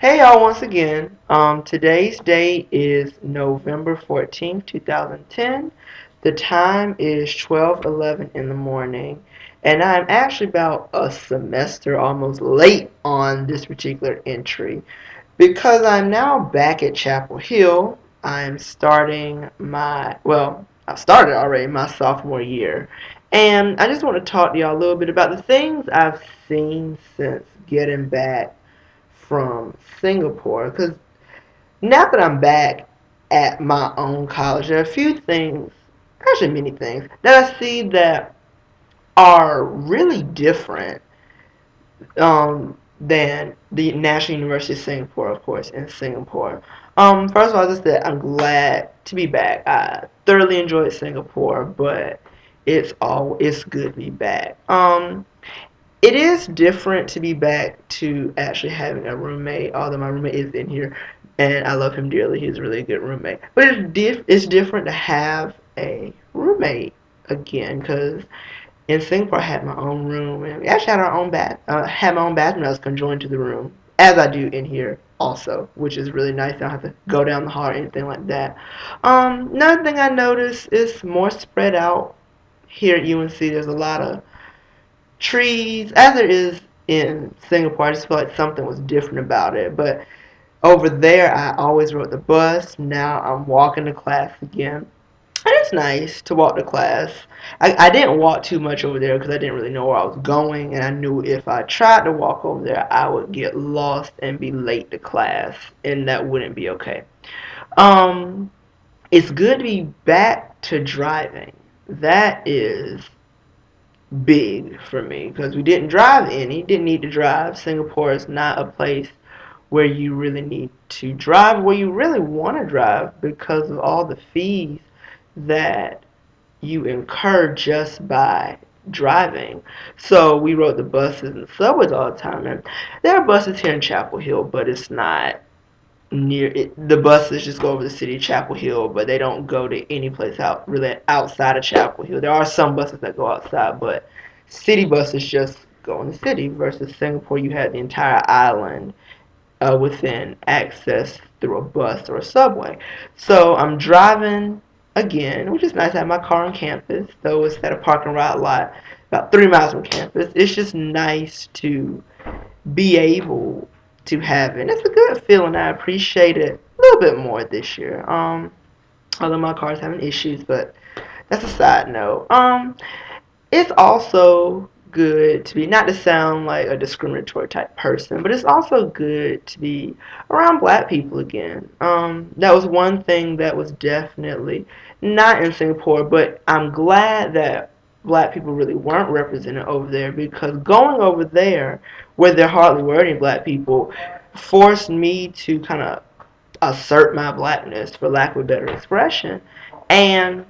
Hey y'all once again. Today's date is November 14th, 2010. The time is 12:11 in the morning, and I'm actually about a semester almost late on this particular entry because I'm now back at Chapel Hill. I'm starting I've started already my sophomore year. And I just want to talk to y'all a little bit about the things I've seen since getting back from Singapore, because now that I'm back at my own college, there are a few things, actually many things, that I see that are really different than the National University of Singapore, of course, in Singapore. First of all, just that I'm glad to be back. I thoroughly enjoyed Singapore, but it's good to be back. It is different to be back to actually having a roommate, although my roommate is in here and I love him dearly. He's a really good roommate. But it's different to have a roommate again, because in Singapore I had my own room and we actually had our own had my own bathroom. I was conjoined to the room, as I do in here also, which is really nice. I don't have to go down the hall or anything like that. Another thing I noticed is more spread out here at UNC. There's a lot of trees, as there is in Singapore. I just feel like something was different about it. But over there, I always rode the bus. Now I'm walking to class again. And it's nice to walk to class. I didn't walk too much over there because I didn't really know where I was going. And I knew if I tried to walk over there, I would get lost and be late to class. And that wouldn't be okay. Um, it's good to be back to driving. That is big for me because we didn't drive any, didn't need to drive. Singapore is not a place where you really need to drive, where you really want to drive because of all the fees that you incur just by driving. So we rode the buses and subways all the time, and there are buses here in Chapel Hill, but it's not near it. The buses just go over the city of Chapel Hill, but they don't go to any place out really outside of Chapel Hill. There are some buses that go outside, but city buses just go in the city. Versus Singapore, you had the entire island within access through a bus or a subway. So I'm driving again, which is nice. I have my car on campus, though it's at a parking lot about 3 miles from campus. It's just nice to be able to have it. It's a good feeling. I appreciate it a little bit more this year. Although my car's having issues, but that's a side note. It's also good to be, not to sound like a discriminatory type person, but it's also good to be around black people again. That was one thing that was definitely not in Singapore, but I'm glad that black people really weren't represented over there, because going over there where there hardly were any black people forced me to kind of assert my blackness, for lack of a better expression, and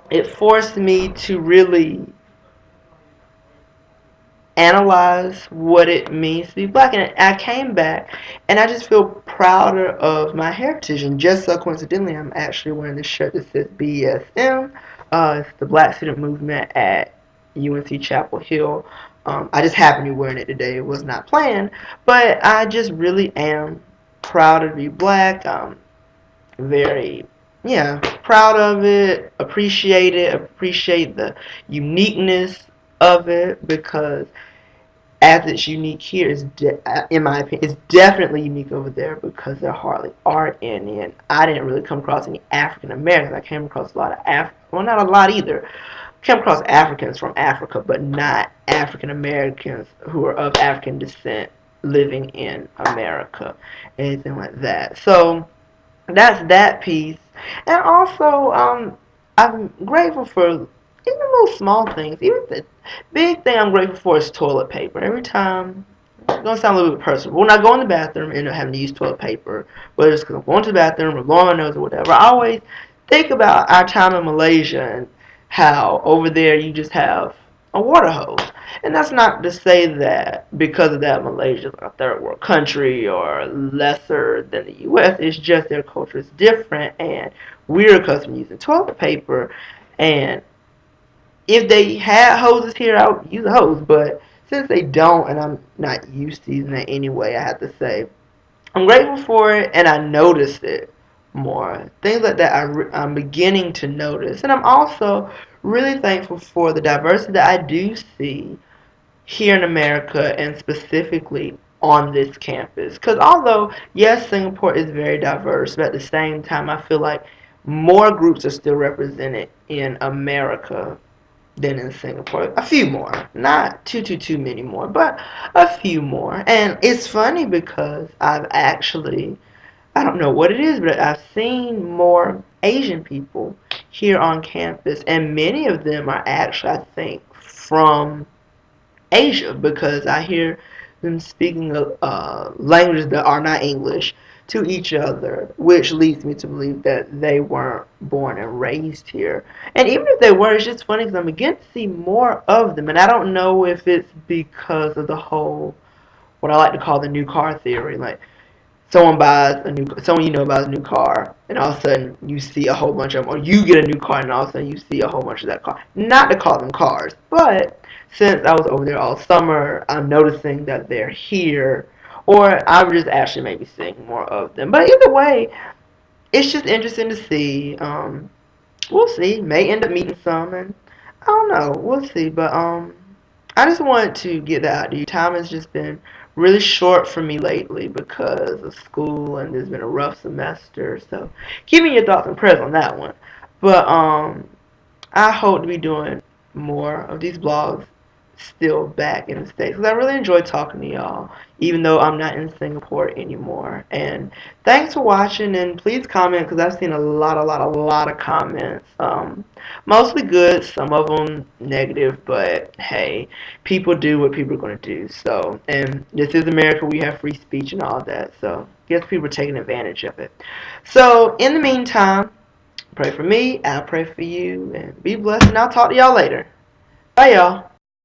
it forced me to really analyze what it means to be black. And I came back and I just feel prouder of my heritage. And just so coincidentally, I'm actually wearing this shirt that says BSM. It's the Black Student Movement at UNC Chapel Hill. I just happened to be wearing it today. It was not planned, but I just really am proud to be black. Very, yeah, proud of it, appreciate the uniqueness of it, because as it's unique here, in my opinion, it's definitely unique over there because there hardly are any, and I didn't really come across any African Americans. I came across a lot of well, not a lot either. Came across Africans from Africa, but not African Americans who are of African descent living in America, anything like that. So that's that piece. And also, I'm grateful for even little small things. Even the big thing I'm grateful for is toilet paper. Every time, it's gonna sound a little bit personal, when I go in the bathroom and end up having to use toilet paper, whether it's because I'm going to the bathroom or blowing my nose or whatever, I always think about our time in Malaysia and how over there you just have a water hose. And that's not to say that because of that Malaysia is like a third world country or lesser than the US. It's just their culture is different, and we're accustomed to using toilet paper. And if they had hoses here, I would use a hose. But since they don't, and I'm not used to using that anyway, I have to say, I'm grateful for it, and I noticed it more. Things like that I'm beginning to notice. And I'm also really thankful for the diversity that I do see here in America and specifically on this campus. Because although, yes, Singapore is very diverse, but at the same time, I feel like more groups are still represented in America than in Singapore. A few more. Not too many more, but a few more. And it's funny because I've actually, I don't know what it is, but I've seen more Asian people here on campus, and many of them are actually, I think, from Asia because I hear them speaking languages that are not English to each other, which leads me to believe that they weren't born and raised here. And even if they were, it's just funny because I'm beginning to see more of them, and I don't know if it's because of the whole what I like to call the new car theory, like someone you know buys a new car, and all of a sudden you see a whole bunch of them, or you get a new car and all of a sudden you see a whole bunch of that car. Not to call them cars, but since I was over there all summer, I'm noticing that they're here, or I'm just actually maybe seeing more of them. But either way, it's just interesting to see. We'll see. May end up meeting some, and I don't know. We'll see. But I just wanted to get that out to you. Time has just been really short for me lately because of school, and there's been a rough semester. So keep me your thoughts and prayers on that one. But I hope to be doing more of these blogs still back in the States because I really enjoy talking to y'all, even though I'm not in Singapore anymore. And thanks for watching, and please comment because I've seen a lot of comments. Mostly good, some of them negative, but hey, people do what people are going to do. So, and this is America, we have free speech and all that. So, I guess people are taking advantage of it. So, in the meantime, pray for me, I'll pray for you, and be blessed, and I'll talk to y'all later. Bye, y'all.